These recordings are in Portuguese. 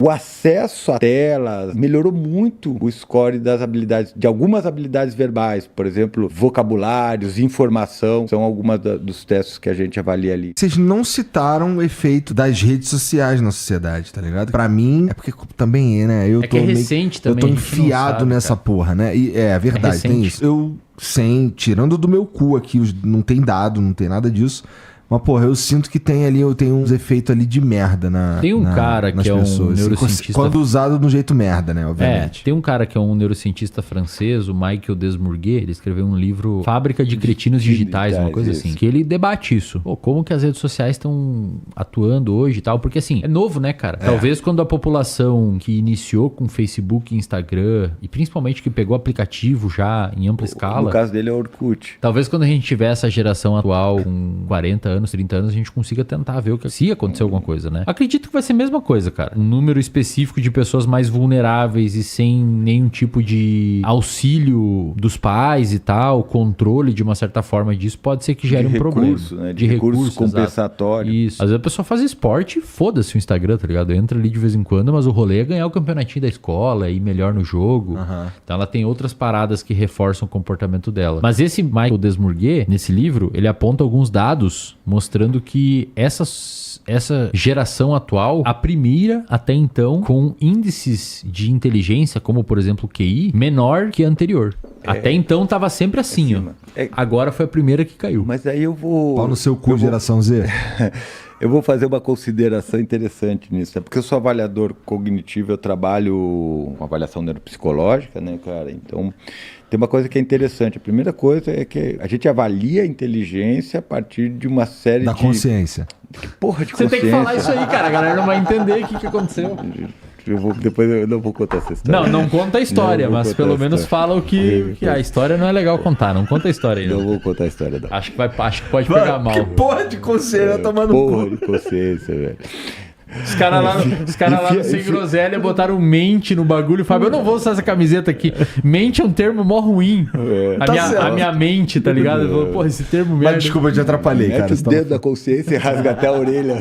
O acesso à tela melhorou muito o score das habilidades, de algumas habilidades verbais, por exemplo, vocabulários, informação, são algumas dos testes que a gente avalia ali. Vocês não citaram o efeito das redes sociais na sociedade, tá ligado? Pra mim, é porque também né? Eu tô recente também. Eu tô enfiado nessa porra, né? E é verdade, tem isso. Eu, tirando do meu cu aqui, não tem dado, não tem nada disso. Mas, porra, eu sinto que tem ali, eu tenho uns efeitos ali de merda Tem um cara que é um neurocientista... Quando usado do jeito merda, né, obviamente. Tem um cara que é um neurocientista francês, o Michael Desmourguet, ele escreveu um livro Fábrica de Cretinos Digitais, uma coisa assim, que ele debate isso. Pô, como que as redes sociais estão atuando hoje e tal, porque assim, é novo, né, cara? Talvez quando a população que iniciou com Facebook e Instagram, e principalmente que pegou aplicativo já em ampla escala... No caso dele é o Orkut. Talvez quando a gente tiver essa geração atual com 40 anos, 30 anos, a gente consiga tentar ver se acontecer alguma coisa, né? Acredito que vai ser a mesma coisa, cara. Um número específico de pessoas mais vulneráveis e sem nenhum tipo de auxílio dos pais e tal, controle de uma certa forma disso, pode ser que gere um problema. Né? De recurso compensatório. Isso. Às vezes a pessoa faz esporte e foda-se o Instagram, tá ligado? Entra ali de vez em quando, mas o rolê é ganhar o campeonatinho da escola, ir melhor no jogo. Então ela tem outras paradas que reforçam o comportamento dela. Mas esse Michael Desmourguet, nesse livro, ele aponta alguns dados mostrando que essa geração atual, a primeira até então, com índices de inteligência, como por exemplo o QI, menor que a anterior. Até então tava sempre assim, ó. Agora foi a primeira que caiu. Mas aí eu vou... Pau no seu cu, geração Z. Eu vou fazer uma consideração interessante nisso, né? Porque eu sou avaliador cognitivo, eu trabalho com avaliação neuropsicológica, né, cara? Então, tem uma coisa que é interessante. A primeira coisa é que a gente avalia a inteligência a partir de uma série da consciência. Que porra de Você consciência? Tem que falar isso aí, cara. A galera não vai entender o que aconteceu. Depois eu não vou contar essa história. Não conta a história, mas pelo menos fala o que a história não é legal contar. Não conta a história aí. Não vou contar a história, não. Acho que pode pegar mal. Que porra de consciência, tomando porra de consciência, velho. Os caras lá no Sem Groselha botaram mente no bagulho. Fábio, eu não vou usar essa camiseta aqui. Mente é um termo mó ruim. A minha mente, tá ligado? Falou, porra, esse termo merda. Mas desculpa, eu te atrapalhei, cara. Mete o dedo da consciência e rasga até a orelha.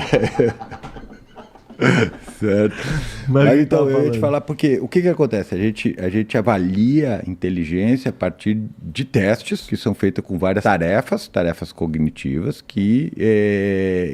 Certo. Mas então, eu ia te falar porque o que acontece? A gente avalia a inteligência a partir de testes que são feitos com várias tarefas cognitivas que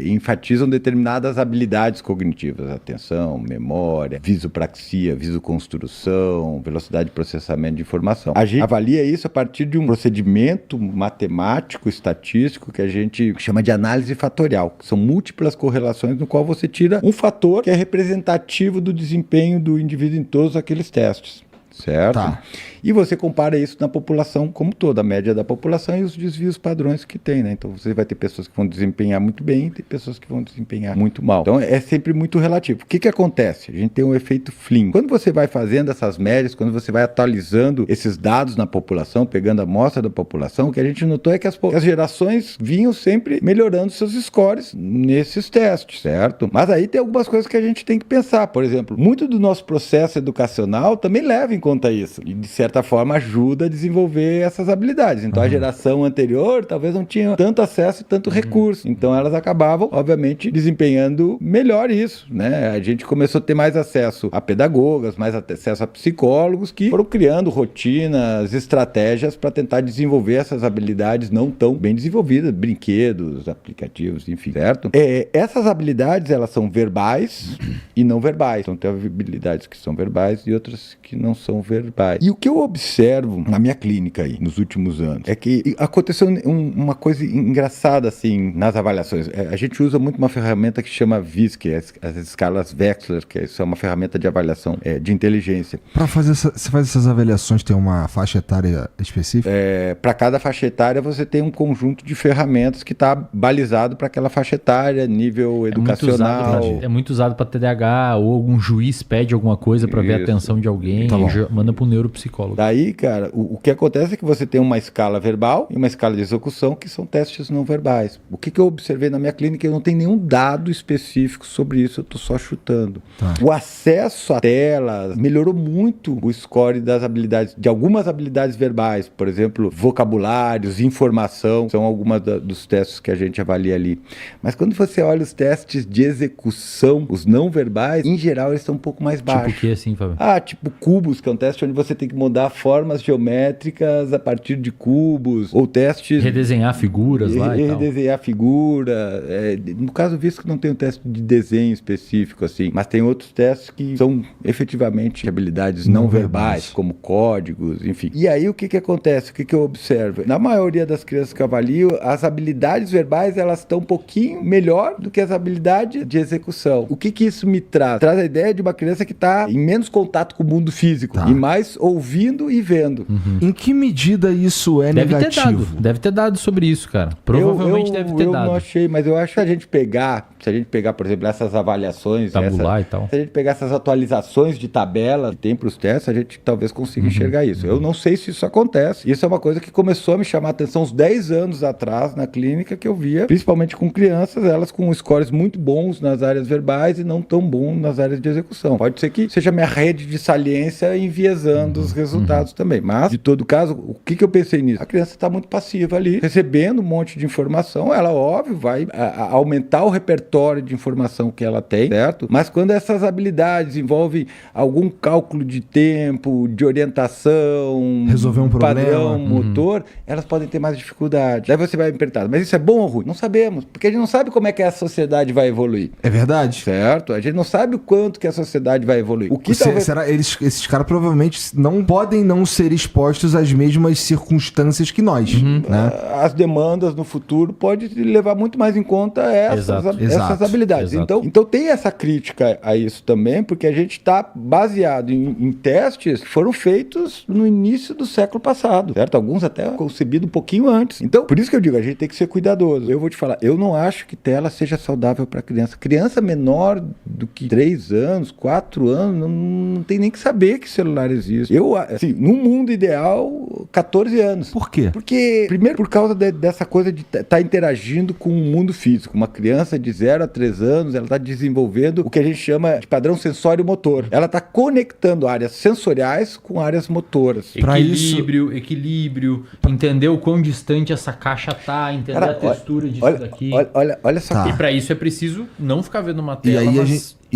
enfatizam determinadas habilidades cognitivas, atenção, memória, visopraxia, visoconstrução, velocidade de processamento de informação. A gente avalia isso a partir de um procedimento matemático, estatístico, que a gente chama de análise fatorial, que são múltiplas correlações no qual você tira um fator que é representativo do desempenho do indivíduo em todos aqueles testes, certo? Tá. E você compara isso na população como toda, a média da população e os desvios padrões que tem, né? Então você vai ter pessoas que vão desempenhar muito bem e tem pessoas que vão desempenhar muito mal. Então é sempre muito relativo. O que acontece? A gente tem um efeito Flynn. Quando você vai fazendo essas médias, quando você vai atualizando esses dados na população, pegando a amostra da população, o que a gente notou é que as gerações vinham sempre melhorando seus scores nesses testes, certo? Mas aí tem algumas coisas que a gente tem que pensar. Por exemplo, muito do nosso processo educacional também leva em conta isso. E de certa forma ajuda a desenvolver essas habilidades. Então a geração anterior talvez não tinha tanto acesso e tanto recurso. Então elas acabavam, obviamente, desempenhando melhor isso, né? A gente começou a ter mais acesso a pedagogas, mais acesso a psicólogos que foram criando rotinas, estratégias para tentar desenvolver essas habilidades não tão bem desenvolvidas, brinquedos, aplicativos, enfim, certo? Essas habilidades, elas são verbais e não verbais. Então tem habilidades que são verbais e outras que não são verbais. E o que eu observo na minha clínica aí, nos últimos anos, é que aconteceu uma coisa engraçada, assim, nas avaliações. A gente usa muito uma ferramenta que chama VIS, que é as escalas Wechsler, que é uma ferramenta de avaliação de inteligência. Para fazer você faz essas avaliações, tem uma faixa etária específica? Para cada faixa etária, você tem um conjunto de ferramentas que está balizado para aquela faixa etária, nível educacional. É muito usado para TDAH, ou algum juiz pede alguma coisa para ver a atenção de alguém. Tá bom. manda para um neuropsicólogo. Daí, cara, o que acontece é que você tem uma escala verbal e uma escala de execução, que são testes não verbais. O que eu observei na minha clínica, eu não tenho nenhum dado específico sobre isso, eu tô só chutando. O acesso a telas melhorou muito o score das habilidades, de algumas habilidades verbais, por exemplo, vocabulários, informação, são algumas dos testes que a gente avalia ali. Mas quando você olha os testes de execução, os não verbais, em geral eles estão um pouco mais baixos. Tipo o que assim, Fábio? Tipo cubos, que é um teste onde você tem que mudar formas geométricas a partir de cubos, ou testes... Redesenhar figuras lá e tal. Redesenhar figura. No caso, visto que não tem um teste de desenho específico, assim, mas tem outros testes que são efetivamente habilidades não verbais, como códigos, enfim. E aí, o que acontece? O que eu observo? Na maioria das crianças que eu avalio, as habilidades verbais, elas estão um pouquinho melhor do que as habilidades de execução. O que isso me traz? Traz a ideia de uma criança que está em menos contato com o mundo físico e mais ouvindo e vendo. Em que medida isso é negativo? Deve ter dado sobre isso, cara. Provavelmente deve ter dado. Eu não achei, mas eu acho que se a gente pegar, por exemplo, essas avaliações, tabular e tal. Se a gente pegar essas atualizações de tabela que tem para os testes, a gente talvez consiga enxergar isso. Eu não sei se isso acontece. Isso é uma coisa que começou a me chamar a atenção uns 10 anos atrás na clínica, que eu via, principalmente com crianças, elas com scores muito bons nas áreas verbais e não tão bons nas áreas de execução. Pode ser que seja minha rede de saliência enviesando os resultados também. Mas, de todo caso, o que eu pensei nisso? A criança está muito passiva ali, recebendo um monte de informação. Ela, óbvio, vai aumentar o repertório de informação que ela tem, certo? Mas quando essas habilidades envolvem algum cálculo de tempo, de orientação, resolver um padrão motor, elas podem ter mais dificuldade. Daí você vai me perguntar, mas isso é bom ou ruim? Não sabemos, porque a gente não sabe como é que a sociedade vai evoluir. É verdade. Certo? A gente não sabe o quanto que a sociedade vai evoluir. O que será, esses caras provavelmente não podem não ser expostos às mesmas circunstâncias que nós, né? As demandas no futuro podem levar muito mais em conta essas habilidades. Então tem essa crítica a isso também, porque a gente está baseado em testes que foram feitos no início do século passado, certo? Alguns até concebidos um pouquinho antes. Então, por isso que eu digo, a gente tem que ser cuidadoso. Eu vou te falar, eu não acho que tela seja saudável para criança. Criança menor do que 3 anos, 4 anos, não tem nem que saber que celular existe. Eu, assim, num mundo ideal, 14 anos. Por quê? Porque, primeiro, por causa dessa coisa de estar interagindo com o mundo físico. Uma criança de 0 a 3 anos, ela está desenvolvendo o que a gente chama de padrão sensório-motor. Ela está conectando áreas sensoriais com áreas motoras. Equilíbrio, entender o quão distante essa caixa tá, entender a textura disso daqui. Olha só. E para isso é preciso não ficar vendo uma tela, E aí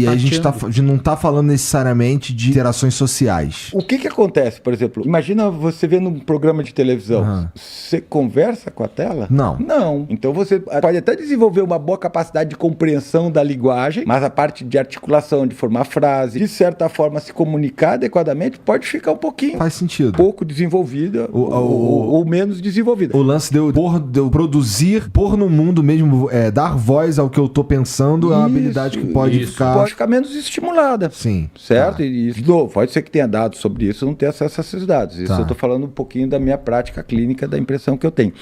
a gente não tá falando necessariamente de interações sociais. O que acontece, por exemplo? Imagina você vendo um programa de televisão. Você conversa com a tela? Não. Então você pode até desenvolver uma boa capacidade de compreensão da linguagem, mas a parte de articulação, de formar frase, de certa forma se comunicar adequadamente, pode ficar um pouquinho. Faz sentido. Pouco desenvolvida ou menos desenvolvida. O lance de eu produzir, pôr no mundo mesmo, dar voz ao que eu tô pensando, é uma habilidade que pode ficar menos estimulada. Sim. Certo? E de novo, pode ser que tenha dados sobre isso, eu não tenho acesso a esses dados. Isso eu estou falando um pouquinho da minha prática clínica, da impressão que eu tenho.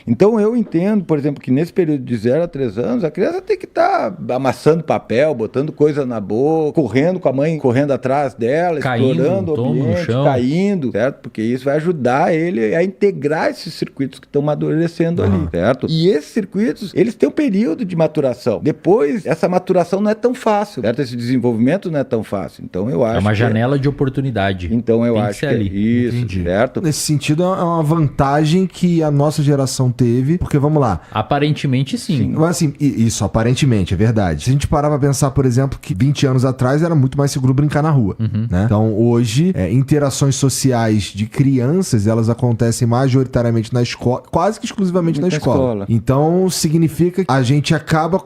Então eu entendo, por exemplo, que nesse período de 0 a 3 anos, a criança tem que estar amassando papel, botando coisa na boca, correndo com a mãe, correndo atrás dela, explorando o ambiente, caindo, certo? Porque isso vai ajudar ele a integrar esses circuitos que estão amadurecendo ali, certo? E esses circuitos, eles têm um período de maturação. Depois, essa maturação não é tão fácil, certo? Esse desenvolvimento não é tão fácil. Então eu acho é uma janela de oportunidade. Então eu acho que ali. Isso, entendi. Certo? Nesse sentido, é uma vantagem que a nossa geração teve, porque vamos lá. Aparentemente sim. Mas assim, isso, aparentemente, é verdade. Se a gente parar pra pensar, por exemplo, que 20 anos atrás era muito mais seguro brincar na rua, né? Então hoje, interações sociais de crianças, elas acontecem majoritariamente na escola, quase que exclusivamente na escola. Então significa que a gente acaba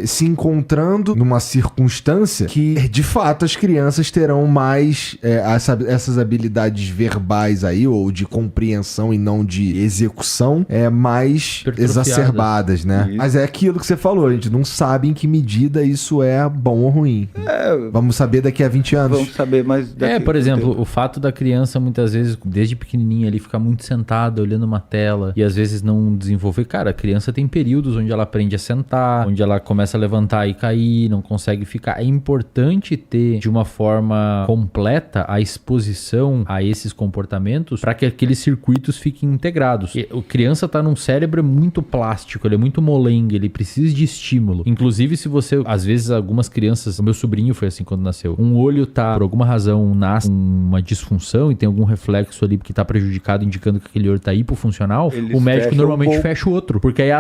se encontrando numa circunstância que, de fato, as crianças terão mais essas habilidades verbais aí, ou de compreensão e não de execução, mais exacerbadas, né? Isso. Mas é aquilo que você falou, a gente não sabe em que medida isso é bom ou ruim. Vamos saber daqui a 20 anos. Vamos saber, mas... por exemplo, o fato da criança, muitas vezes, desde pequenininha ali, ficar muito sentada, olhando uma tela, e às vezes não desenvolver... Cara, a criança tem períodos onde ela aprende a sentar, onde ela começa a levantar e cair, não consegue ficar é importante ter de uma forma completa a exposição a esses comportamentos para que aqueles circuitos fiquem integrados. E a criança tá num cérebro muito plástico, ele é muito molengue, ele precisa de estímulo. Inclusive, se você, às vezes, algumas crianças, o meu sobrinho foi assim quando nasceu, um olho tá, por alguma razão, nasce com uma disfunção e tem algum reflexo ali que tá prejudicado, indicando que aquele olho tá hipofuncional, o médico normalmente fecha o outro. Porque aí,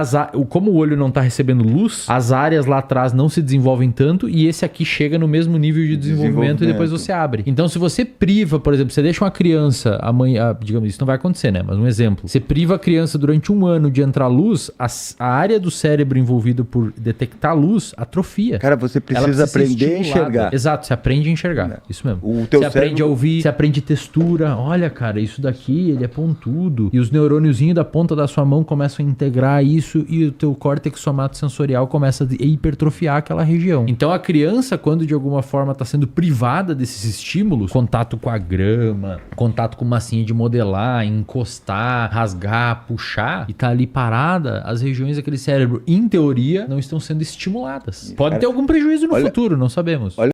como o olho não tá recebendo luz, as áreas lá atrás não se desenvolvem tanto e esse aqui chega no mesmo nível de desenvolvimento e depois você abre. Então, se você priva, por exemplo, você deixa uma criança, digamos, isso não vai acontecer, né? Mas um exemplo. Você priva a criança durante um ano de entrar luz, a área do cérebro envolvida por detectar luz atrofia. Cara, você precisa aprender a enxergar. Exato, você aprende a enxergar. Isso mesmo. O teu você aprende a ouvir, você aprende textura. Olha, cara, isso daqui, ele é pontudo. E os neurôniozinhos da ponta da sua mão começam a integrar isso e o teu córtex somatosensorial começa a hipertrofiar aquela região. Então a criança, quando de alguma forma está sendo privada desses estímulos, contato com a grama, contato com massinha de modelar, encostar, rasgar, puxar, e tá ali parada, as regiões daquele cérebro, em teoria, não estão sendo estimuladas. Pode ter algum prejuízo no futuro, não sabemos.